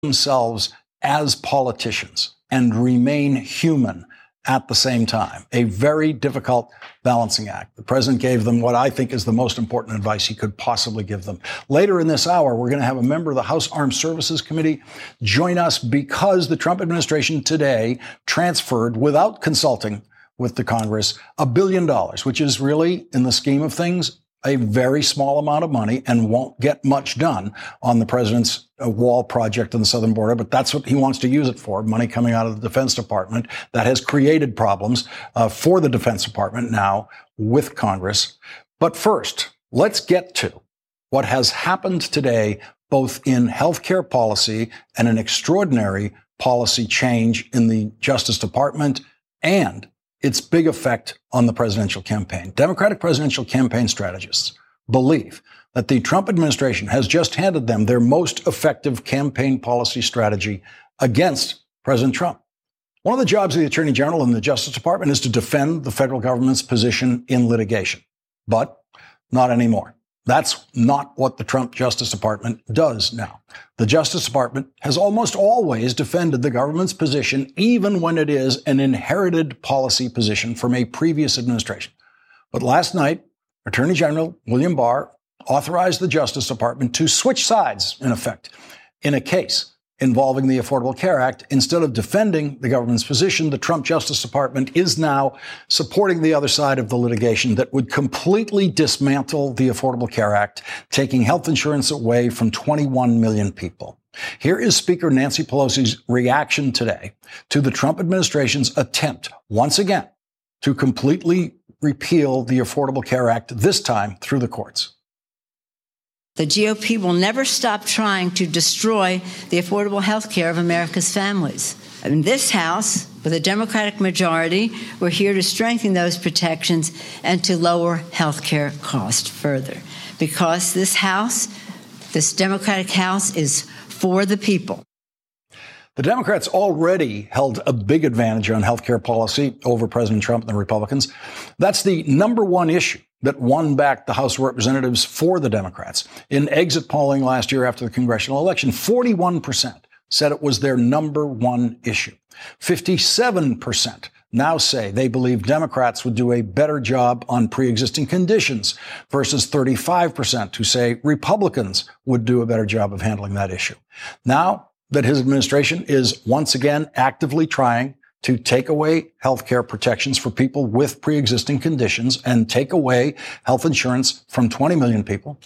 themselves as politicians and remain human at the same time. A very difficult balancing act. The president gave them what I think is the most important advice he could possibly give them. Later in this hour, we're going to have a member of the House Armed Services Committee join us because the Trump administration today transferred, without consulting with the Congress, $1 billion, which is really, in the scheme of things, a very small amount of money and won't get much done on the president's wall project on the southern border. But that's what he wants to use it for, money coming out of the Defense Department that has created problems for the Defense Department now with Congress. But first, let's get to what has happened today, both in healthcare policy and an extraordinary policy change in the Justice Department and its big effect on the presidential campaign. Democratic presidential campaign strategists believe that the Trump administration has just handed them their most effective campaign policy strategy against President Trump. One of the jobs of the Attorney General in the Justice Department is to defend the federal government's position in litigation, but not anymore. That's not what the Trump Justice Department does now. The Justice Department has almost always defended the government's position, even when it is an inherited policy position from a previous administration. But last night, Attorney General William Barr authorized the Justice Department to switch sides, in effect, in a case involving the Affordable Care Act. Instead of defending the government's position, the Trump Justice Department is now supporting the other side of the litigation that would completely dismantle the Affordable Care Act, taking health insurance away from 21 million people. Here is Speaker Nancy Pelosi's reaction today to the Trump administration's attempt, once again, to completely repeal the Affordable Care Act, this time through the courts. The GOP will never stop trying to destroy the affordable health care of America's families. In this House, with a Democratic majority, we're here to strengthen those protections and to lower health care costs further. Because this House, this Democratic House, is for the people. The Democrats already held a big advantage on health care policy over President Trump and the Republicans. That's the number one issue that won back the House of Representatives for the Democrats. In exit polling last year after the congressional election, 41% said it was their number one issue. 57% now say they believe Democrats would do a better job on pre-existing conditions versus 35% who say Republicans would do a better job of handling that issue. Now that his administration is once again actively trying to take away health care protections for people with pre-existing conditions and take away health insurance from 20 million people.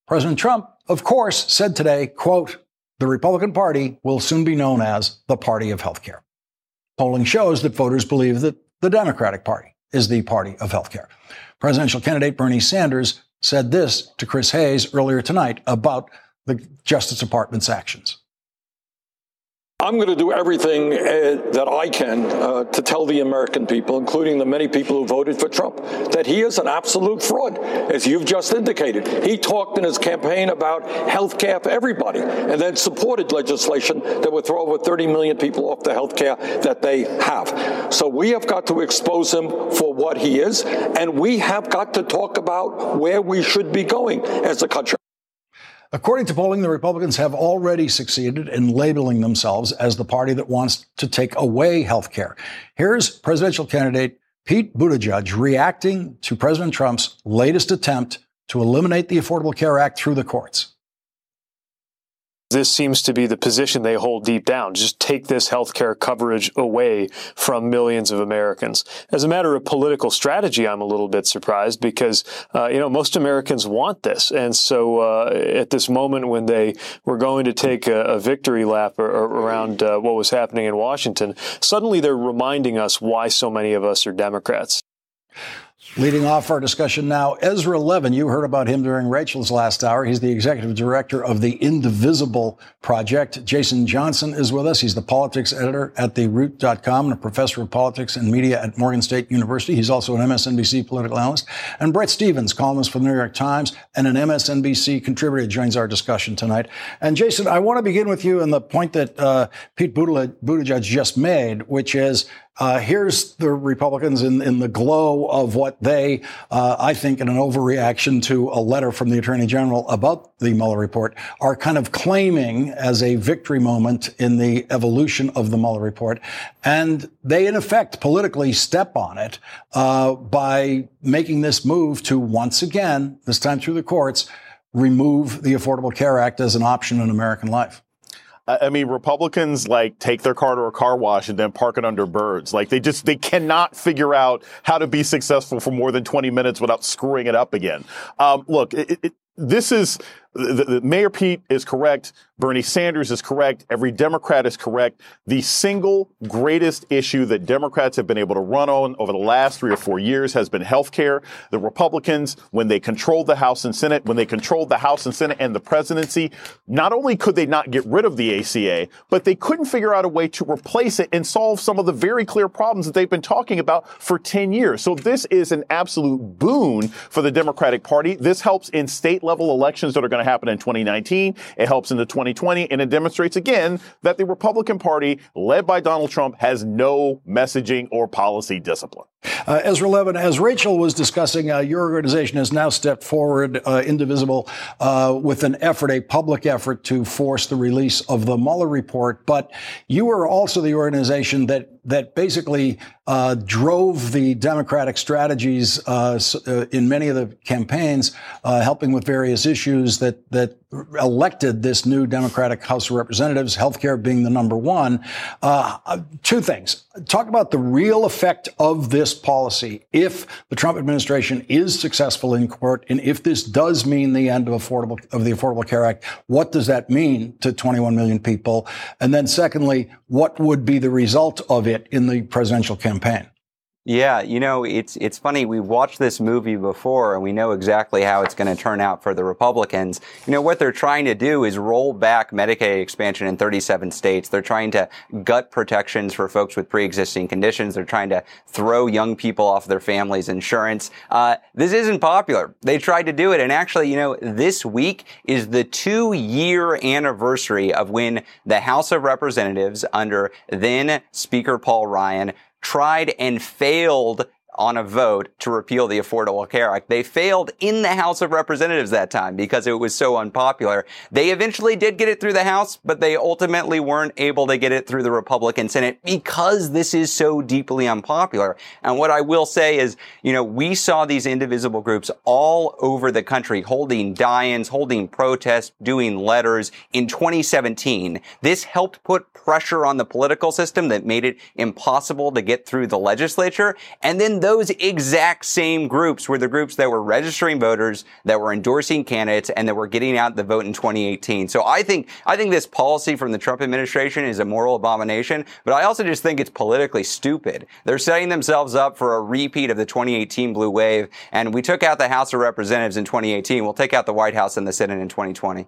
President Trump, of course, said today, quote, the Republican Party will soon be known as the party of health care. Polling shows that voters believe that the Democratic Party is the party of health care. Presidential candidate Bernie Sanders said this to Chris Hayes earlier tonight about the Justice Department's actions. I'm going to do everything that I can to tell the American people, including the many people who voted for Trump, that he is an absolute fraud, as you've just indicated. He talked in his campaign about health care for everybody and then supported legislation that would throw over 30 million people off the health care that they have. So we have got to expose him for what he is, and we have got to talk about where we should be going as a country. According to polling, the Republicans have already succeeded in labeling themselves as the party that wants to take away health care. Here's presidential candidate Pete Buttigieg reacting to President Trump's latest attempt to eliminate the Affordable Care Act through the courts. This seems to be the position they hold deep down. Just take this health care coverage away from millions of Americans. As a matter of political strategy, I'm a little bit surprised because, most Americans want this. And so at this moment when they were going to take a victory lap around what was happening in Washington, suddenly they're reminding us why so many of us are Democrats. Leading off our discussion now, Ezra Levin. You heard about him during Rachel's last hour. He's the executive director of the Indivisible Project. Jason Johnson is with us. He's the politics editor at TheRoot.com and a professor of politics and media at Morgan State University. He's also an MSNBC political analyst. And Bret Stephens, columnist for the New York Times and an MSNBC contributor, joins our discussion tonight. And Jason, I want to begin with you on the point that Pete Buttigieg just made, which is Here's the Republicans in the glow of what they, I think, in an overreaction to a letter from the Attorney General about the Mueller report, are kind of claiming as a victory moment in the evolution of the Mueller report. And they, in effect, politically step on it by making this move to once again, this time through the courts, remove the Affordable Care Act as an option in American life. I mean, Republicans take take their car to a car wash and then park it under birds. They cannot figure out how to be successful for more than 20 minutes without screwing it up again. Look, this is the Mayor Pete is correct. Bernie Sanders is correct. Every Democrat is correct. The single greatest issue that Democrats have been able to run on over the last 3 or 4 years has been health care. The Republicans, when they controlled the House and Senate, and the presidency, not only could they not get rid of the ACA, but they couldn't figure out a way to replace it and solve some of the very clear problems that they've been talking about for 10 years. So this is an absolute boon for the Democratic Party. This helps in state level elections that are going to happen in 2019. It helps in the 2020, and it demonstrates again that the Republican Party, led by Donald Trump, has no messaging or policy discipline. Ezra Levin, as Rachel was discussing, your organization has now stepped forward, Indivisible, with an effort, a public effort to force the release of the Mueller report. But you were also the organization that basically drove the Democratic strategies in many of the campaigns, helping with various issues that elected this new Democratic House of Representatives, healthcare being the number one. Two things. Talk about the real effect of this policy if the Trump administration is successful in court, and if this does mean the end of the Affordable Care Act. What does that mean to 21 million people? And then secondly, what would be the result of it in the presidential campaign? Yeah, it's funny. We watched this movie before and we know exactly how it's going to turn out for the Republicans. What they're trying to do is roll back Medicaid expansion in 37 states. They're trying to gut protections for folks with pre-existing conditions. They're trying to throw young people off their families' insurance. This isn't popular. They tried to do it. And actually, this week is the 2-year anniversary of when the House of Representatives under then Speaker Paul Ryan tried and failed on a vote to repeal the Affordable Care Act. They failed in the House of Representatives that time because it was so unpopular. They eventually did get it through the House, but they ultimately weren't able to get it through the Republican Senate because this is so deeply unpopular. And what I will say is, we saw these indivisible groups all over the country holding die-ins, holding protests, doing letters in 2017. This helped put pressure on the political system that made it impossible to get through the legislature. And then those exact same groups were the groups that were registering voters, that were endorsing candidates, and that were getting out the vote in 2018. So I think this policy from the Trump administration is a moral abomination, but I also just think it's politically stupid. They're setting themselves up for a repeat of the 2018 blue wave, and we took out the House of Representatives in 2018. We'll take out the White House and the Senate in 2020.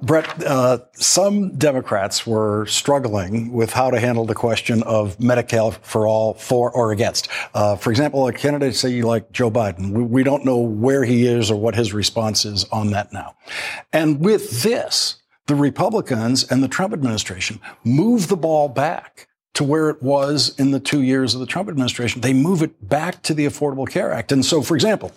Brett, some Democrats were struggling with how to handle the question of Medicare for all, for or against. For example, a candidate, say like Joe Biden, we don't know where he is or what his response is on that now. And with this, the Republicans and the Trump administration move the ball back to where it was in the 2 years of the Trump administration. They move it back to the Affordable Care Act. And so, for example,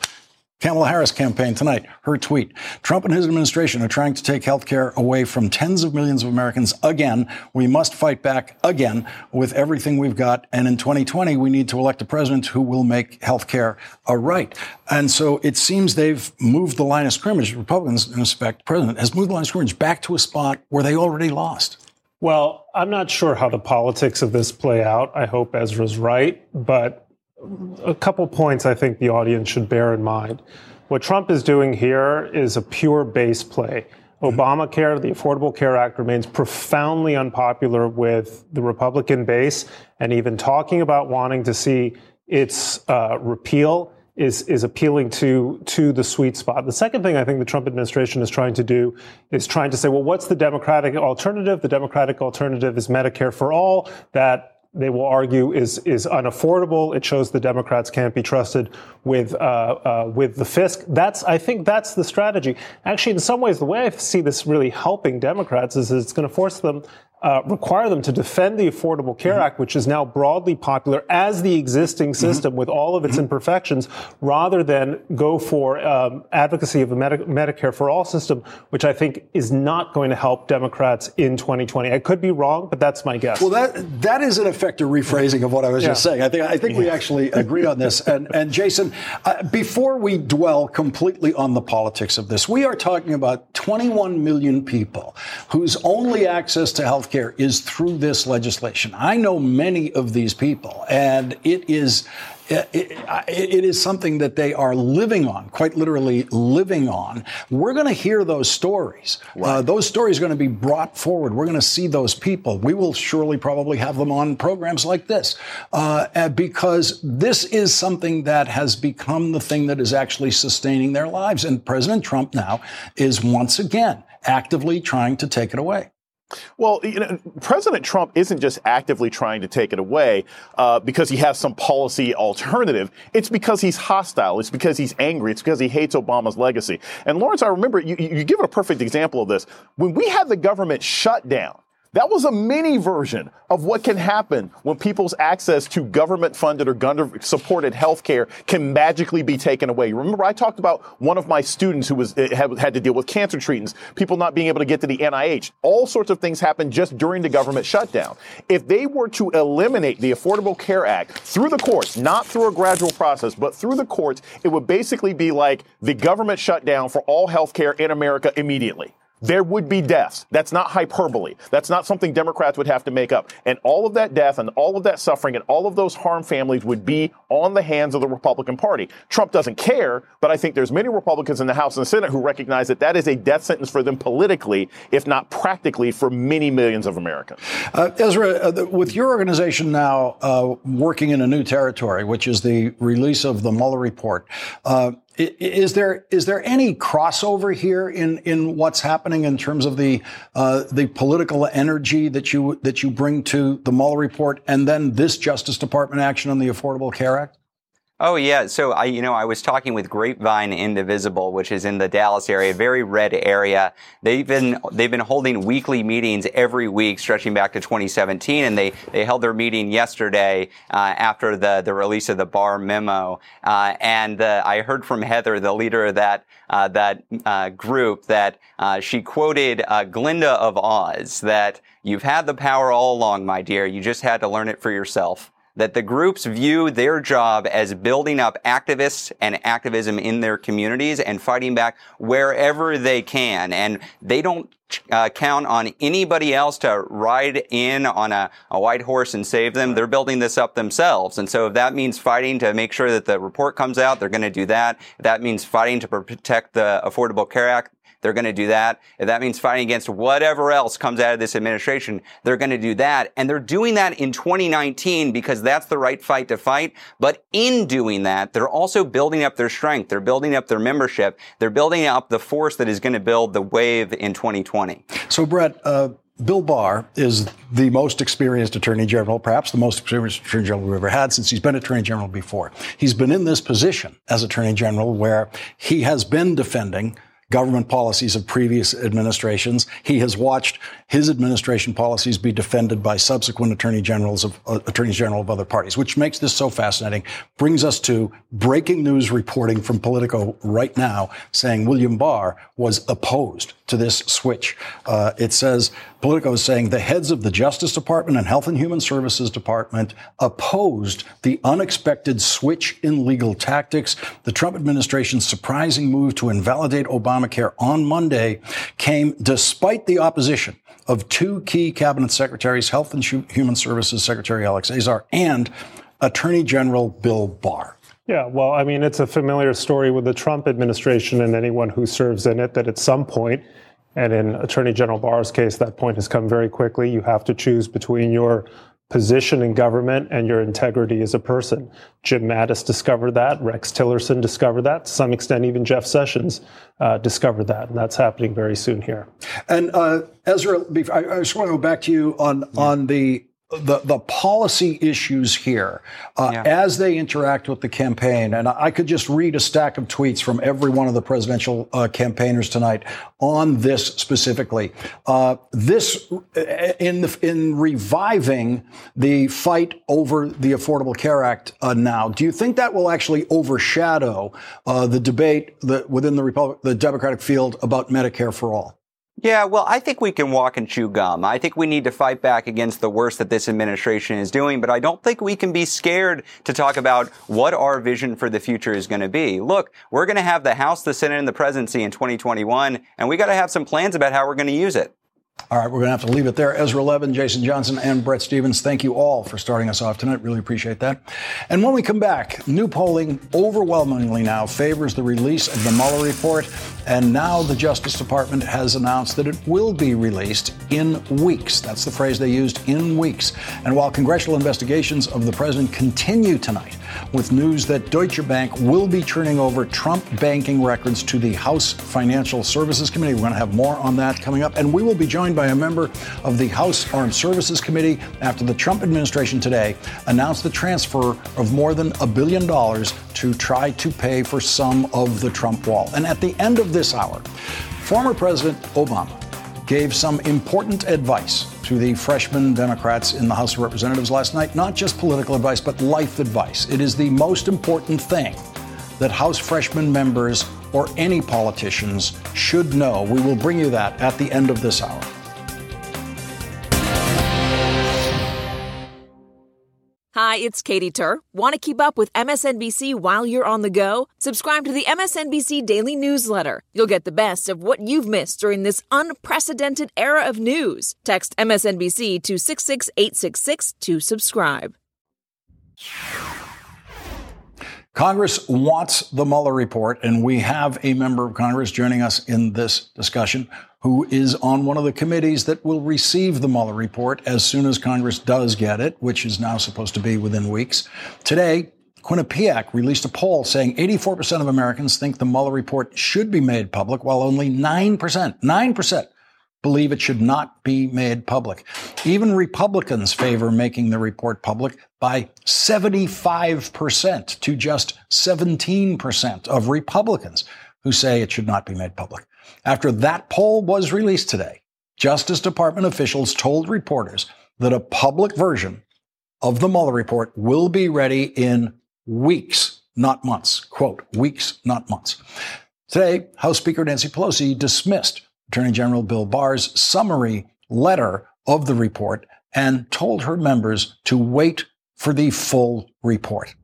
Kamala Harris campaign tonight, her tweet, Trump and his administration are trying to take health care away from tens of millions of Americans again. We must fight back again with everything we've got. And in 2020, we need to elect a president who will make health care a right. And so it seems they've moved the line of scrimmage. Republicans, in respect, the president has moved the line of scrimmage back to a spot where they already lost. Well, I'm not sure how the politics of this play out. I hope Ezra's right, but a couple points I think the audience should bear in mind. What Trump is doing here is a pure base play. Obamacare, the Affordable Care Act, remains profoundly unpopular with the Republican base, and even talking about wanting to see its repeal is appealing to the sweet spot. The second thing I think the Trump administration is trying to do is trying to say, well, what's the Democratic alternative? The Democratic alternative is Medicare for all. That they will argue is unaffordable. It shows the Democrats can't be trusted with the fisc. I think that's the strategy. Actually, in some ways, the way I see this really helping Democrats is it's going to force them require them to defend the Affordable Care Act, which is now broadly popular as the existing system with all of its imperfections, rather than go for advocacy of a Medicare for All system, which I think is not going to help Democrats in 2020. I could be wrong, but that's my guess. Well, that is in effect a rephrasing of what I was just saying. I think we actually agree on this. And Jason, before we dwell completely on the politics of this, we are talking about 21 million people whose only access to health care is through this legislation. I know many of these people, and it is something that they are living on, quite literally living on. We're going to hear those stories. Right. Those stories are going to be brought forward. We're going to see those people. We will surely probably have them on programs like this because this is something that has become the thing that is actually sustaining their lives. And President Trump now is once again actively trying to take it away. Well, President Trump isn't just actively trying to take it away because he has some policy alternative. It's because he's hostile. It's because he's angry. It's because he hates Obama's legacy. And Lawrence, I remember you give a perfect example of this. When we had the government shut down, that was a mini version of what can happen when people's access to government-funded or government-supported health care can magically be taken away. Remember, I talked about one of my students who had to deal with cancer treatments, people not being able to get to the NIH. All sorts of things happened just during the government shutdown. If they were to eliminate the Affordable Care Act through the courts, not through a gradual process, but through the courts, it would basically be like the government shutdown for all health care in America immediately. There would be deaths. That's not hyperbole. That's not something Democrats would have to make up. And all of that death and all of that suffering and all of those harmed families would be on the hands of the Republican Party. Trump doesn't care, but I think there's many Republicans in the House and the Senate who recognize that that is a death sentence for them politically, if not practically, for many millions of Americans. Ezra, with your organization now working in a new territory, which is the release of the Mueller report, is there any crossover here in what's happening in terms of the political energy that you bring to the Mueller report and then this Justice Department action on the Affordable Care Act? Oh, yeah. So, I was talking with Grapevine Indivisible, which is in the Dallas area, very red area. They've been holding weekly meetings every week, stretching back to 2017, and they held their meeting yesterday after the release of the Barr memo. And I heard from Heather, the leader of that group, that she quoted Glinda of Oz, that you've had the power all along, my dear. You just had to learn it for yourself. That the groups view their job as building up activists and activism in their communities and fighting back wherever they can. And they don't count on anybody else to ride in on a white horse and save them. They're building this up themselves. And so if that means fighting to make sure that the report comes out, they're going to do that. If that means fighting to protect the Affordable Care Act, they're going to do that. If that means fighting against whatever else comes out of this administration, they're going to do that. And they're doing that in 2019 because that's the right fight to fight. But in doing that, they're also building up their strength. They're building up their membership. They're building up the force that is going to build the wave in 2020. So, Brett, Bill Barr is the most experienced Attorney General, perhaps the most experienced Attorney General we've ever had since he's been Attorney General before. He's been in this position as Attorney General where he has been defending government policies of previous administrations. He has watched his administration policies be defended by subsequent attorneys general of other parties, which makes this so fascinating. Brings us to breaking news reporting from Politico right now saying William Barr was opposed to this switch. It says Politico is saying the heads of the Justice Department and Health and Human Services Department opposed the unexpected switch in legal tactics. The Trump administration's surprising move to invalidate Obamacare on Monday came despite the opposition of two key cabinet secretaries, Health and Human Services Secretary Alex Azar and Attorney General Bill Barr. Yeah, well, I mean, it's a familiar story with the Trump administration and anyone who serves in it that at some point, and in Attorney General Barr's case, that point has come very quickly, you have to choose between your position in government and your integrity as a person. Jim Mattis discovered that. Rex Tillerson discovered that. To some extent, even Jeff Sessions discovered that. And that's happening very soon here. And Ezra, I just want to go back to you on the the policy issues here as they interact with the campaign. And I could just read a stack of tweets from every one of the presidential campaigners tonight on this specifically. In reviving the fight over the Affordable Care Act now, do you think that will actually overshadow the debate within the Democratic field about Medicare for all? Yeah, well, I think we can walk and chew gum. I think we need to fight back against the worst that this administration is doing, but I don't think we can be scared to talk about what our vision for the future is going to be. Look, we're going to have the House, the Senate, and the presidency in 2021, and we got to have some plans about how we're going to use it. All right, we're going to have to leave it there. Ezra Levin, Jason Johnson, and Bret Stephens, thank you all for starting us off tonight. Really appreciate that. And when we come back, new polling overwhelmingly now favors the release of the Mueller report. And now the Justice Department has announced that it will be released in weeks. That's the phrase they used, in weeks. And while congressional investigations of the president continue tonight, with news that Deutsche Bank will be turning over Trump banking records to the House Financial Services Committee. We're going to have more on that coming up. And we will be joined by a member of the House Armed Services Committee after the Trump administration today announced the transfer of more than $1 billion to try to pay for some of the Trump wall. And at the end of this hour, former President Obama gave some important advice to the freshman Democrats in the House of Representatives last night. Not just political advice, but life advice. It is the most important thing that House freshman members or any politicians should know. We will bring you that at the end of this hour. Hi, it's Katie Tur. Want to keep up with MSNBC while you're on the go? Subscribe to the MSNBC Daily Newsletter. You'll get the best of what you've missed during this unprecedented era of news. Text MSNBC to 66866 to subscribe. Congress wants the Mueller report, and we have a member of Congress joining us in this discussion who is on one of the committees that will receive the Mueller report as soon as Congress does get it, which is now supposed to be within weeks. Today, Quinnipiac released a poll saying 84% of Americans think the Mueller report should be made public, while only 9% believe it should not be made public. Even Republicans favor making the report public by 75% to just 17% of Republicans who say it should not be made public. After that poll was released today, Justice Department officials told reporters that a public version of the Mueller report will be ready in weeks, not months. Quote, weeks, not months. Today, House Speaker Nancy Pelosi dismissed Attorney General Bill Barr's summary letter of the report and told her members to wait for the full report.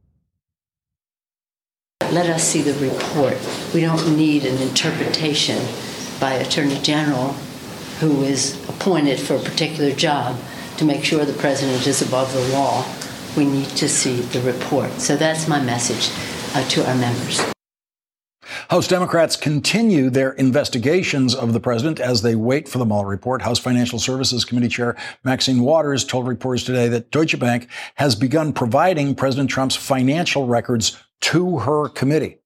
Let us see the report. We don't need an interpretation by Attorney General who is appointed for a particular job to make sure the president is above the law. We need to see the report. So that's my message to our members. House Democrats continue their investigations of the president as they wait for the Mueller report. House Financial Services Committee Chair Maxine Waters told reporters today that Deutsche Bank has begun providing President Trump's financial records to her committee.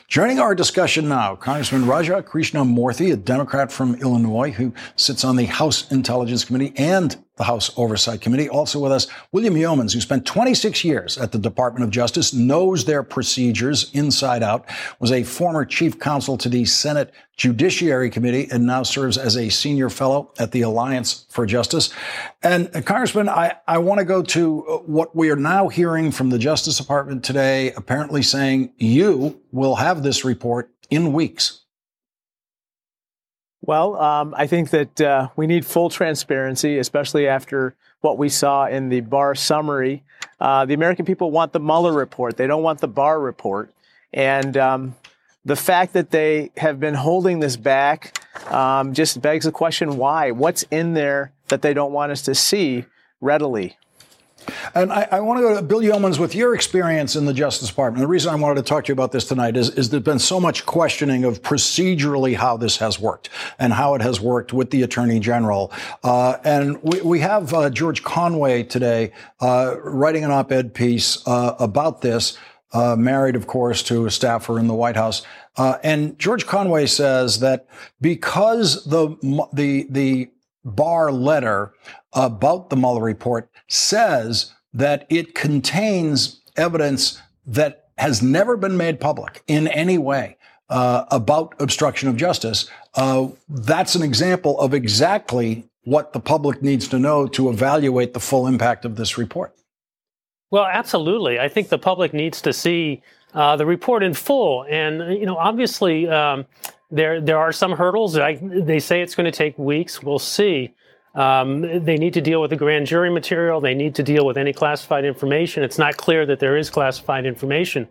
Joining our discussion now, Congressman Raja Krishnamoorthi, a Democrat from Illinois who sits on the House Intelligence Committee and the House Oversight Committee. Also with us, William Yeomans, who spent 26 years at the Department of Justice, knows their procedures inside out, was a former chief counsel to the Senate Judiciary Committee, and now serves as a senior fellow at the Alliance for Justice. And Congressman, I want to go to what we are now hearing from the Justice Department today, apparently saying you will have this report in weeks. Well, I think that we need full transparency, especially after what we saw in the Barr summary. The American people want the Mueller report. They don't want the Barr report. And the fact that they have been holding this back just begs the question, why? What's in there that they don't want us to see readily? And I want to go to Bill Yeomans with your experience in the Justice Department. The reason I wanted to talk to you about this tonight is there's been so much questioning of procedurally how this has worked and how it has worked with the Attorney General. And we have George Conway today writing an op-ed piece about this, married, of course, to a staffer in the White House. And George Conway says that because the Barr letter about the Mueller report says that it contains evidence that has never been made public in any way about obstruction of justice. That's an example of exactly what the public needs to know to evaluate the full impact of this report. Well, absolutely. I think the public needs to see the report in full. And, obviously, there are some hurdles. They say it's going to take weeks. We'll see. They need to deal with the grand jury material. They need to deal with any classified information. It's not clear that there is classified information.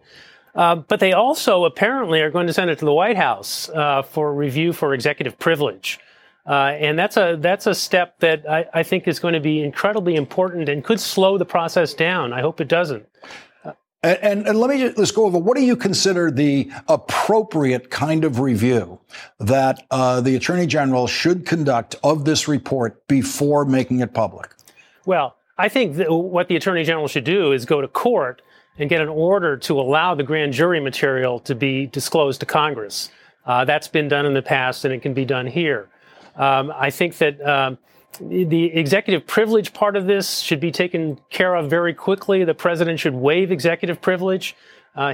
But they also apparently are going to send it to the White House for review for executive privilege. And that's a step that I think is going to be incredibly important and could slow the process down. I hope it doesn't. And let's go over, what do you consider the appropriate kind of review that the Attorney General should conduct of this report before making it public? Well, I think that what the Attorney General should do is go to court and get an order to allow the grand jury material to be disclosed to Congress. That's been done in the past, and it can be done here. I think that the executive privilege part of this should be taken care of very quickly. The president should waive executive privilege.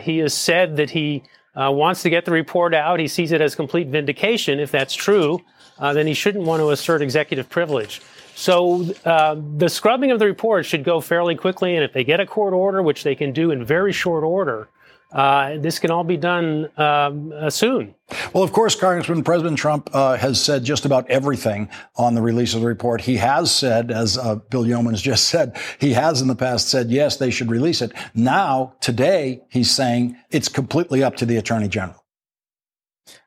He has said that he wants to get the report out. He sees it as complete vindication. If that's true, then he shouldn't want to assert executive privilege. So the scrubbing of the report should go fairly quickly. And if they get a court order, which they can do in very short order, this can all be done soon. Well, of course, Congressman, President Trump has said just about everything on the release of the report. He has said, as Bill Yeomans just said, he has in the past said, yes, they should release it. Now, today, he's saying it's completely up to the Attorney General.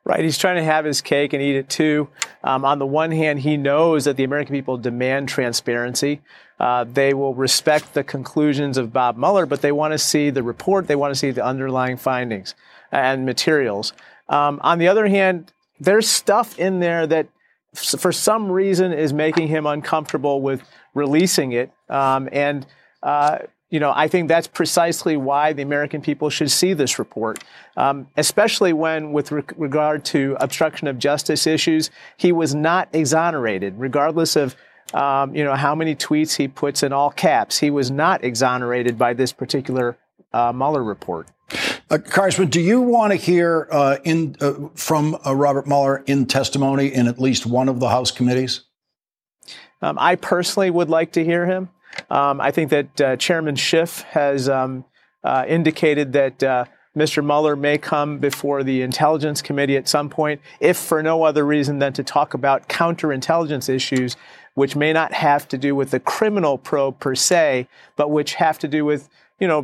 Right. He's trying to have his cake and eat it, too. On the one hand, he knows that the American people demand transparency. They will respect the conclusions of Bob Mueller, but they want to see the report. They want to see the underlying findings and materials. On the other hand, there's stuff in there that for some reason is making him uncomfortable with releasing it. I think that's precisely why the American people should see this report, especially when, with regard to obstruction of justice issues, he was not exonerated, regardless of how many tweets he puts in all caps. He was not exonerated by this particular Mueller report. Congressman, do you want to hear from Robert Mueller in testimony in at least one of the House committees? I personally would like to hear him. I think that Chairman Schiff has indicated that Mr. Mueller may come before the Intelligence Committee at some point, if for no other reason than to talk about counterintelligence issues, which may not have to do with the criminal probe per se, but which have to do with,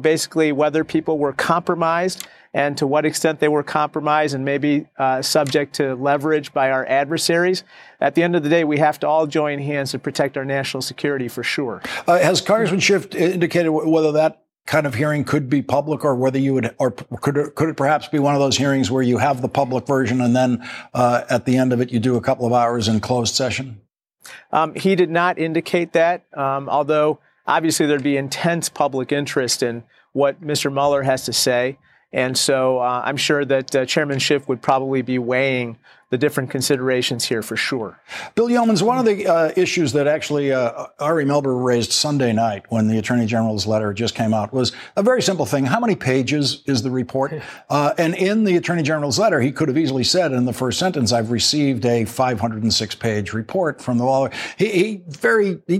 basically whether people were compromised and to what extent they were compromised and maybe subject to leverage by our adversaries. At the end of the day, we have to all join hands to protect our national security for sure. Has Congressman Schiff indicated whether that kind of hearing could be public, or whether you would, or could it perhaps be one of those hearings where you have the public version and then at the end of it you do a couple of hours in closed session? He did not indicate that, although obviously there'd be intense public interest in what Mr. Mueller has to say. And so I'm sure that Chairman Schiff would probably be weighing the different considerations here for sure. Bill Yeomans, one of the issues that actually Ari Melber raised Sunday night when the Attorney General's letter just came out was a very simple thing. How many pages is the report? And in the Attorney General's letter, he could have easily said in the first sentence, I've received a 506-page report from the law. He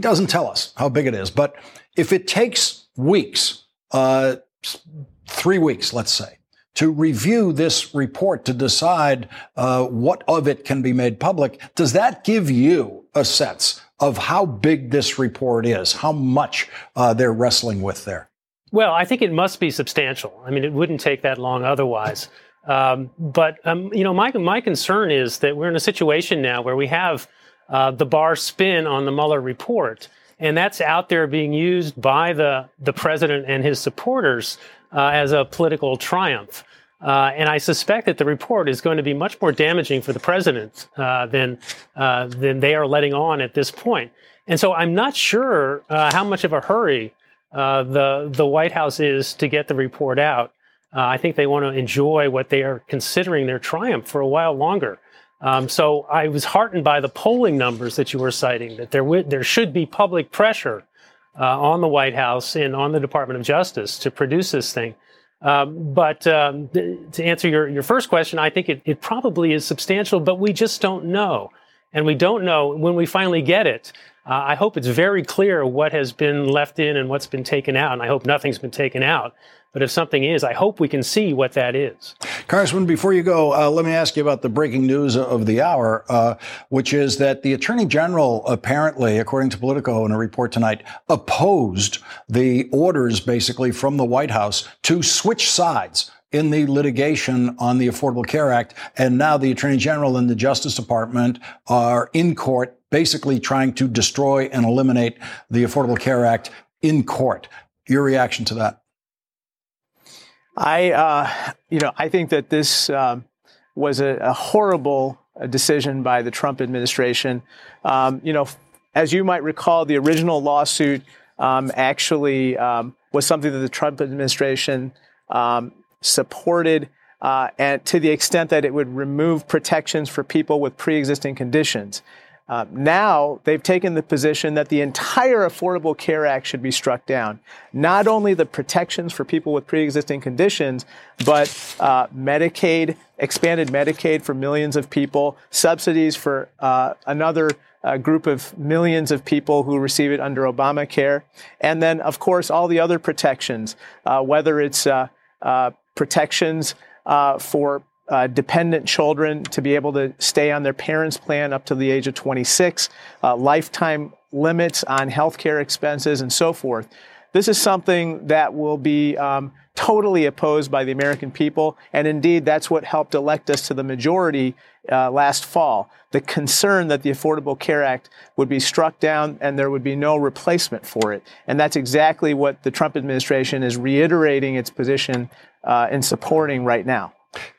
doesn't tell us how big it is. But if it takes weeks, 3 weeks, let's say, to review this report to decide what of it can be made public, does that give you a sense of how big this report is, how much they're wrestling with there? Well, I think it must be substantial. I mean, it wouldn't take that long otherwise. But my concern is that we're in a situation now where we have the Barr spin on the Mueller report, and that's out there being used by the president and his supporters as a political triumph. And I suspect that the report is going to be much more damaging for the president than they are letting on at this point. And so I'm not sure how much of a hurry the White House is to get the report out. I think they want to enjoy what they are considering their triumph for a while longer. So I was heartened by the polling numbers that you were citing, that there should be public pressure on the White House and on the Department of Justice to produce this thing. But to answer your first question, I think it probably is substantial, but we just don't know. And we don't know when we finally get it. I hope it's very clear what has been left in and what's been taken out, and I hope nothing's been taken out. But if something is, I hope we can see what that is. Congressman, before you go, let me ask you about the breaking news of the hour, which is that the Attorney General apparently, according to Politico in a report tonight, opposed the orders basically from the White House to switch sides in the litigation on the Affordable Care Act. And now the Attorney General and the Justice Department are in court, basically trying to destroy and eliminate the Affordable Care Act in court. Your reaction to that? I think that this was a horrible decision by the Trump administration. As you might recall, the original lawsuit actually was something that the Trump administration supported, and to the extent that it would remove protections for people with pre-existing conditions. Now they've taken the position that the entire Affordable Care Act should be struck down. Not only the protections for people with pre-existing conditions, but Medicaid, expanded Medicaid for millions of people, subsidies for another group of millions of people who receive it under Obamacare, and then, of course, all the other protections, whether it's protections for dependent children to be able to stay on their parents' plan up to the age of 26, lifetime limits on healthcare expenses, and so forth. This is something that will be totally opposed by the American people, and indeed that's what helped elect us to the majority last fall. The concern that the Affordable Care Act would be struck down and there would be no replacement for it. And that's exactly what the Trump administration is reiterating its position in supporting right now.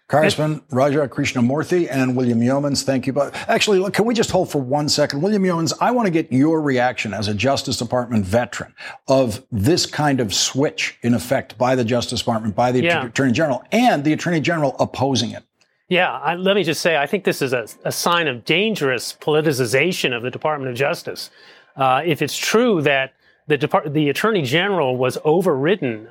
Congressman Raja Krishnamoorthi and William Yeomans, thank you both. Actually, look, can we just hold for 1 second? William Yeomans, I want to get your reaction as a Justice Department veteran of this kind of switch, in effect, by the Justice Department, by the Attorney General, and the Attorney General opposing it. Yeah, let me just say, I think this is a sign of dangerous politicization of the Department of Justice. If it's true that the Attorney General was overridden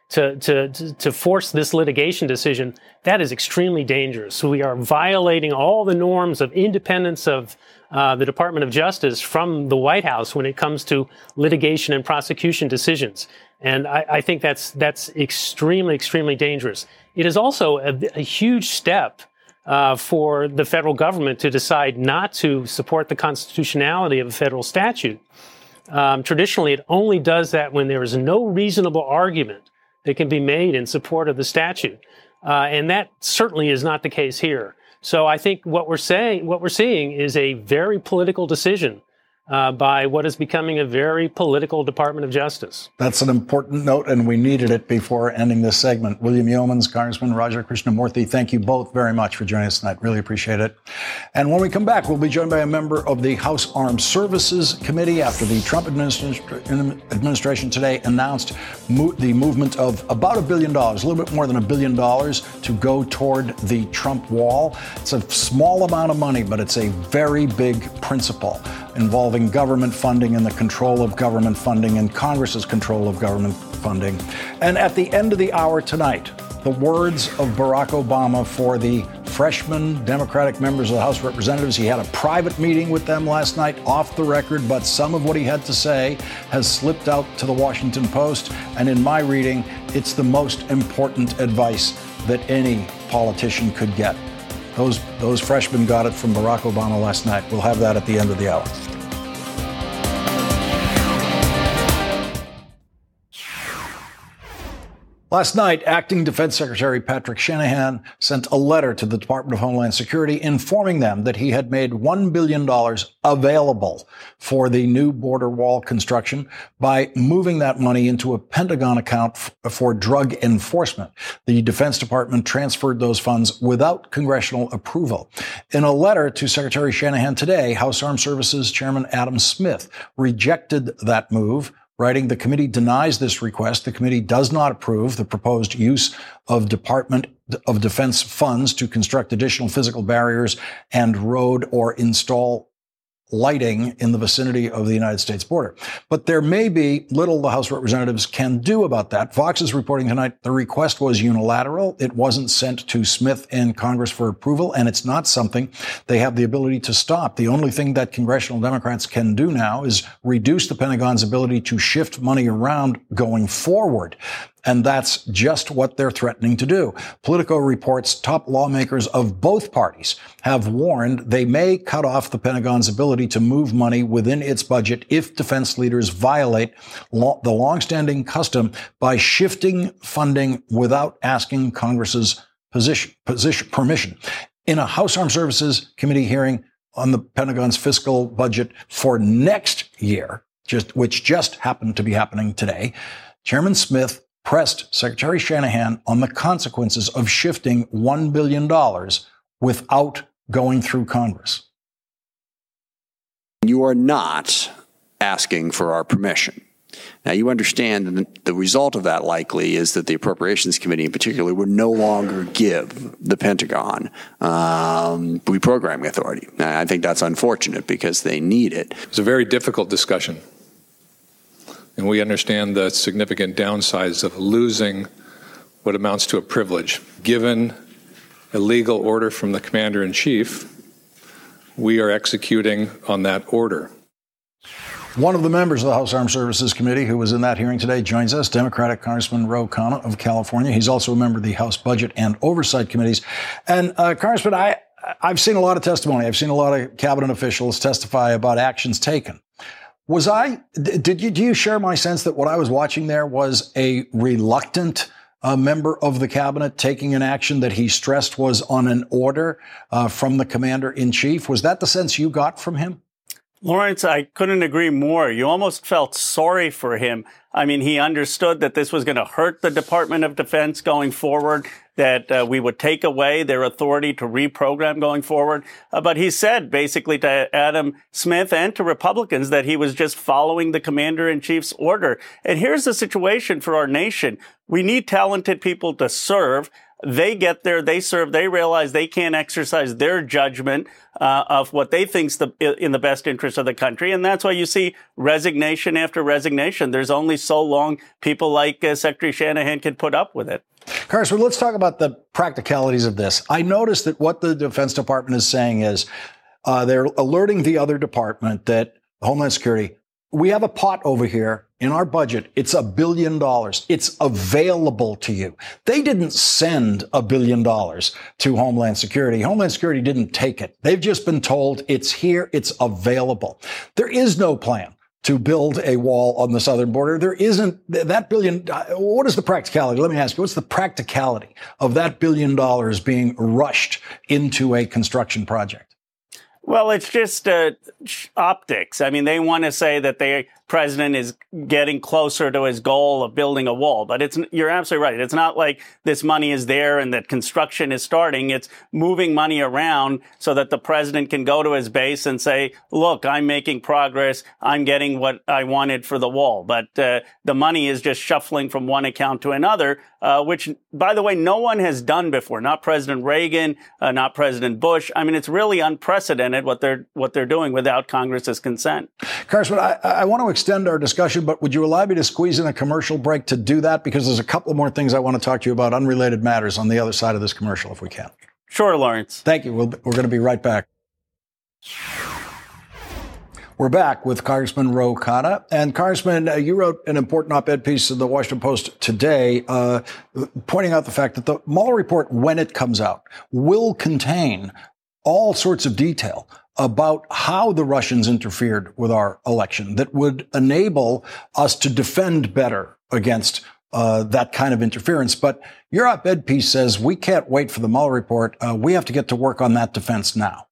to force this litigation decision, that is extremely dangerous. So we are violating all the norms of independence of the Department of Justice from the White House when it comes to litigation and prosecution decisions. And I think that's extremely, extremely dangerous. It is also a huge step for the federal government to decide not to support the constitutionality of a federal statute. Traditionally, it only does that when there is no reasonable argument that can be made in support of the statute. And that certainly is not the case here. So I think what we're seeing is a very political decision by what is becoming a very political Department of Justice. That's an important note, and we needed it before ending this segment. William Yeomans, Congressman Raja Krishnamoorthi, thank you both very much for joining us tonight. Really appreciate it. And when we come back, we'll be joined by a member of the House Armed Services Committee after the Trump administration today announced the movement of about $1 billion, a little bit more than $1 billion, to go toward the Trump wall. It's a small amount of money, but it's a very big principle involving government funding and the control of government funding and Congress's control of government funding. And at the end of the hour tonight, the words of Barack Obama for the freshman Democratic members of the House of Representatives. He had a private meeting with them last night, off the record, but some of what he had to say has slipped out to the Washington Post. And in my reading, it's the most important advice that any politician could get. Those freshmen got it from Barack Obama last night. We'll have that at the end of the hour. Last night, Acting Defense Secretary Patrick Shanahan sent a letter to the Department of Homeland Security informing them that he had made $1 billion available for the new border wall construction by moving that money into a Pentagon account for drug enforcement. The Defense Department transferred those funds without congressional approval. In a letter to Secretary Shanahan today, House Armed Services Chairman Adam Smith rejected that move, writing, the committee denies this request. The committee does not approve the proposed use of Department of Defense funds to construct additional physical barriers and road or install lighting in the vicinity of the United States border. But there may be little the House of Representatives can do about that. Fox is reporting tonight the request was unilateral. It wasn't sent to Smith and Congress for approval, and it's not something they have the ability to stop. The only thing that congressional Democrats can do now is reduce the Pentagon's ability to shift money around going forward. And that's just what they're threatening to do. Politico reports top lawmakers of both parties have warned they may cut off the Pentagon's ability to move money within its budget if defense leaders violate the longstanding custom by shifting funding without asking Congress's permission. In a House Armed Services Committee hearing on the Pentagon's fiscal budget for next year, which just happened to be happening today, Chairman Smith pressed Secretary Shanahan on the consequences of shifting $1 billion without going through Congress. You are not asking for our permission. Now, you understand that the result of that likely is that the Appropriations Committee in particular would no longer give the Pentagon reprogramming authority. Now, I think that's unfortunate because they need it. It's a very difficult discussion. And we understand the significant downsides of losing what amounts to a privilege. Given a legal order from the Commander-in-Chief, we are executing on that order. One of the members of the House Armed Services Committee who was in that hearing today joins us, Democratic Congressman Ro Khanna of California. He's also a member of the House Budget and Oversight Committees. And Congressman, I've seen a lot of testimony. I've seen a lot of cabinet officials testify about actions taken. Do you share my sense that what I was watching there was a reluctant member of the cabinet taking an action that he stressed was on an order from the Commander-in-Chief? Was that the sense you got from him? Lawrence, I couldn't agree more. You almost felt sorry for him. I mean, he understood that this was going to hurt the Department of Defense going forward, that we would take away their authority to reprogram going forward. But he said basically to Adam Smith and to Republicans that he was just following the Commander-in-Chief's order. And here's the situation for our nation. We need talented people to serve. They get there, they serve, they realize they can't exercise their judgment of what they think's in the best interest of the country. And that's why you see resignation after resignation. There's only so long people like Secretary Shanahan can put up with it. Congressman, let's talk about the practicalities of this. I noticed that what the Defense Department is saying is they're alerting the other department, that Homeland Security, we have a pot over here in our budget. It's $1 billion. It's available to you. They didn't send $1 billion to Homeland Security. Homeland Security didn't take it. They've just been told it's here. It's available. There is no plan to build a wall on the southern border. There isn't that billion. What is the practicality? Let me ask you, what's the practicality of that $1 billion being rushed into a construction project? Well, it's just optics. I mean, they want to say that the president is getting closer to his goal of building a wall. But you're absolutely right. It's not like this money is there and that construction is starting. It's moving money around so that the president can go to his base and say, look, I'm making progress. I'm getting what I wanted for the wall. But the money is just shuffling from one account to another, which, by the way, no one has done before. Not President Reagan, not President Bush. I mean, it's really unprecedented what they're doing without Congress's consent. Congressman, I want to extend our discussion, but would you allow me to squeeze in a commercial break to do that? Because there's a couple more things I want to talk to you about, unrelated matters, on the other side of this commercial, if we can. Sure, Lawrence. Thank you. We're going to be right back. We're back with Congressman Ro Khanna. And Congressman, you wrote an important op-ed piece in the Washington Post today, pointing out the fact that the Mueller report, when it comes out, will contain all sorts of detail about how the Russians interfered with our election that would enable us to defend better against that kind of interference. But your op-ed piece says we can't wait for the Mueller report. We have to get to work on that defense now.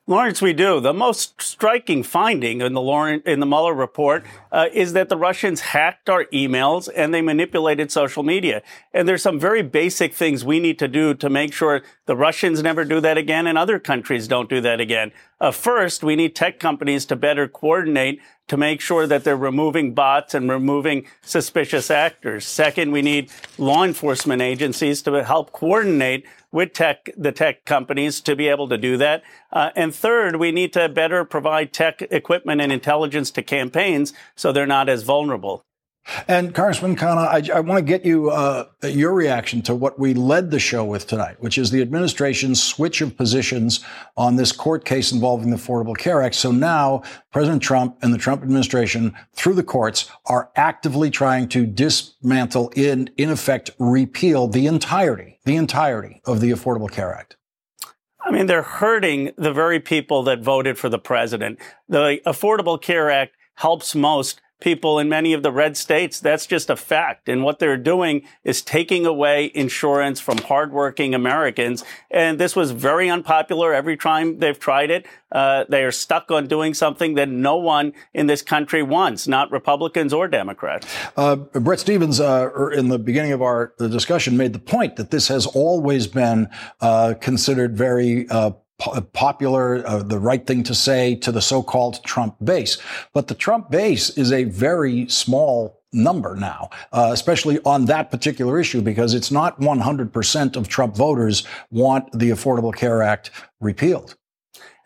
Lawrence, we do. The most striking finding in the Mueller report is that the Russians hacked our emails and they manipulated social media. And there's some very basic things we need to do to make sure the Russians never do that again and other countries don't do that again. First, we need tech companies to better coordinate to make sure that they're removing bots and removing suspicious actors. Second, we need law enforcement agencies to help coordinate with the tech companies to be able to do that. And third, we need to better provide tech equipment and intelligence to campaigns so they're not as vulnerable. And Congressman Khanna, I want to get you your reaction to what we led the show with tonight, which is the administration's switch of positions on this court case involving the Affordable Care Act. So now President Trump and the Trump administration, through the courts, are actively trying to dismantle, in effect, repeal the entirety of the Affordable Care Act. I mean, they're hurting the very people that voted for the president. The Affordable Care Act helps most people in many of the red states. That's just a fact. And what they're doing is taking away insurance from hardworking Americans. And this was very unpopular every time they've tried it. They are stuck on doing something that no one in this country wants, not Republicans or Democrats. Bret Stephens, in the beginning of the discussion, made the point that this has always been considered very popular, the right thing to say to the so-called Trump base. But the Trump base is a very small number now, especially on that particular issue, because it's not 100% of Trump voters want the Affordable Care Act repealed.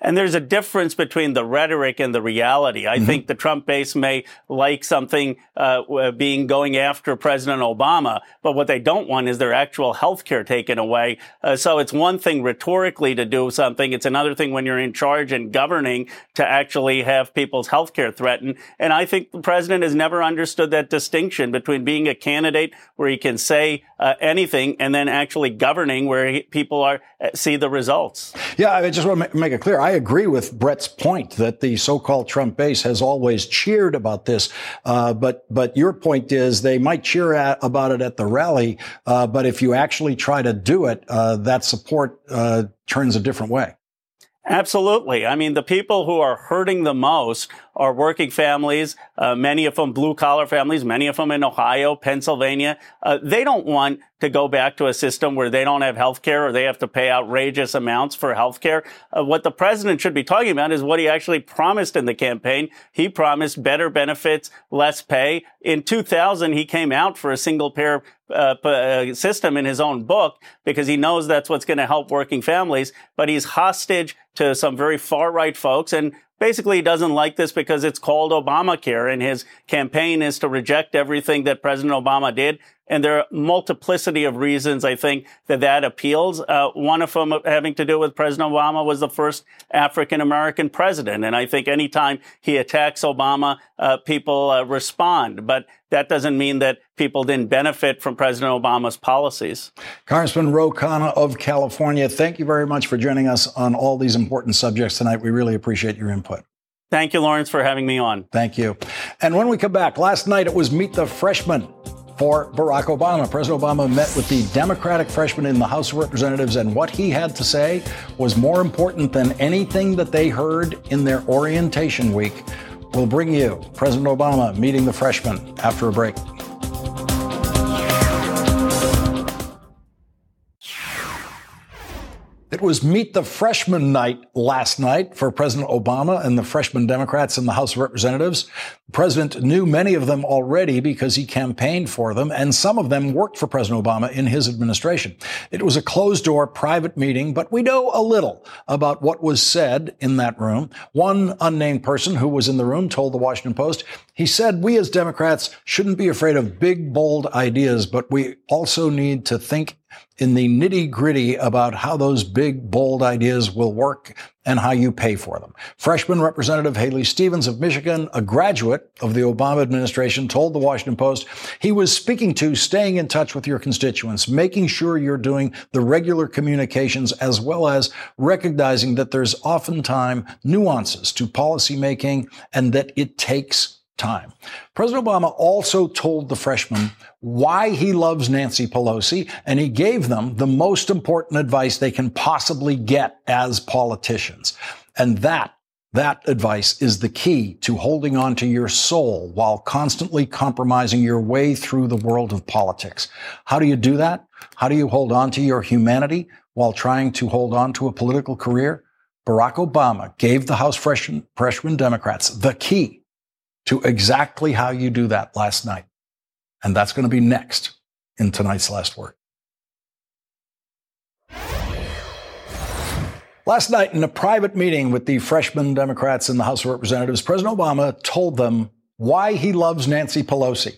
And there's a difference between the rhetoric and the reality. I think the Trump base may like something going after President Obama, but what they don't want is their actual health care taken away. So it's one thing rhetorically to do something. It's another thing when you're in charge and governing to actually have people's health care threatened. And I think the president has never understood that distinction between being a candidate where he can say anything and then actually governing where people see the results. Yeah, I just want to make it clear. I agree with Bret's point that the so-called Trump base has always cheered about this. But your point is they might cheer about it at the rally. But if you actually try to do it, that support turns a different way. Absolutely. I mean, the people who are hurting the most are working families, many of them blue-collar families, many of them in Ohio, Pennsylvania. They don't want to go back to a system where they don't have health care or they have to pay outrageous amounts for health care. What the president should be talking about is what he actually promised in the campaign. He promised better benefits, less pay. In 2000, he came out for a single-payer system in his own book because he knows that's what's going to help working families, but he's hostage to some very far-right folks. And basically, he doesn't like this because it's called Obamacare, and his campaign is to reject everything that President Obama did. And there are multiplicity of reasons, I think, that appeals. One of them having to do with President Obama was the first African-American president. And I think anytime he attacks Obama, people respond. But that doesn't mean that people didn't benefit from President Obama's policies. Congressman Ro Khanna of California, thank you very much for joining us on all these important subjects tonight. We really appreciate your input. Thank you, Lawrence, for having me on. Thank you. And when we come back, last night it was Meet the Freshman for Barack Obama. President Obama met with the Democratic freshman in the House of Representatives, and what he had to say was more important than anything that they heard in their orientation week. We'll bring you President Obama meeting the freshmen after a break. It was Meet the Freshman night last night for President Obama and the freshman Democrats in the House of Representatives. The president knew many of them already because he campaigned for them, and some of them worked for President Obama in his administration. It was a closed-door private meeting, but we know a little about what was said in that room. One unnamed person who was in the room told the Washington Post, he said, "We as Democrats shouldn't be afraid of big, bold ideas, but we also need to think in the nitty-gritty about how those big, bold ideas will work and how you pay for them." Freshman Representative Haley Stevens of Michigan, a graduate of the Obama administration, told the Washington Post he was speaking to staying in touch with your constituents, making sure you're doing the regular communications, as well as recognizing that there's oftentimes nuances to policymaking and that it takes time. President Obama also told the freshmen why he loves Nancy Pelosi, and he gave them the most important advice they can possibly get as politicians. And that advice is the key to holding on to your soul while constantly compromising your way through the world of politics. How do you do that? How do you hold on to your humanity while trying to hold on to a political career? Barack Obama gave the House freshman Democrats the key to exactly how you do that last night. And that's going to be next in tonight's Last Word. Last night, in a private meeting with the freshman Democrats in the House of Representatives, President Obama told them why he loves Nancy Pelosi.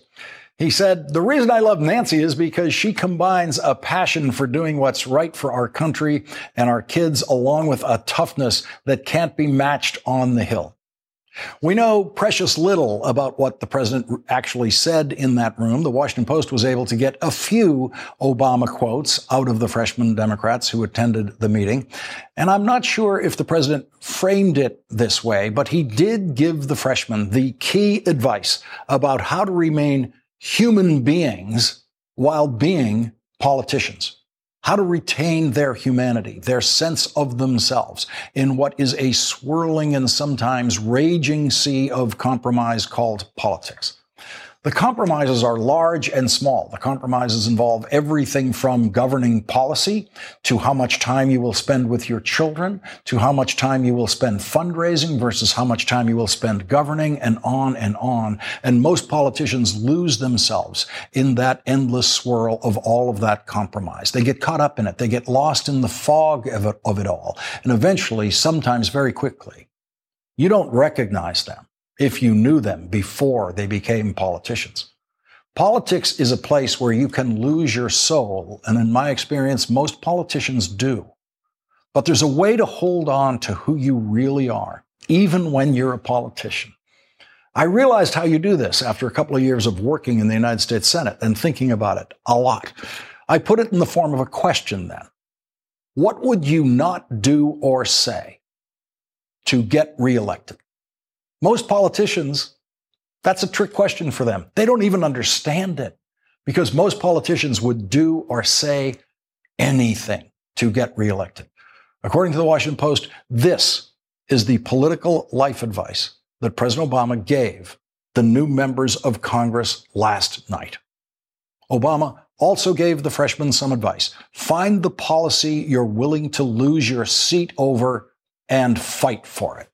He said, "The reason I love Nancy is because she combines a passion for doing what's right for our country and our kids, along with a toughness that can't be matched on the Hill." We know precious little about what the president actually said in that room. The Washington Post was able to get a few Obama quotes out of the freshman Democrats who attended the meeting. And I'm not sure if the president framed it this way, but he did give the freshmen the key advice about how to remain human beings while being politicians. How to retain their humanity, their sense of themselves in what is a swirling and sometimes raging sea of compromise called politics. The compromises are large and small. The compromises involve everything from governing policy to how much time you will spend with your children, to how much time you will spend fundraising versus how much time you will spend governing, and on and on. And most politicians lose themselves in that endless swirl of all of that compromise. They get caught up in it. They get lost in the fog of it all. And eventually, sometimes very quickly, you don't recognize them if you knew them before they became politicians. Politics is a place where you can lose your soul, and in my experience, most politicians do. But there's a way to hold on to who you really are, even when you're a politician. I realized how you do this after a couple of years of working in the United States Senate and thinking about it a lot. I put it in the form of a question then. What would you not do or say to get reelected? Most politicians, that's a trick question for them. They don't even understand it because most politicians would do or say anything to get reelected. According to the Washington Post, this is the political life advice that President Obama gave the new members of Congress last night. Obama also gave the freshmen some advice. Find the policy you're willing to lose your seat over and fight for it.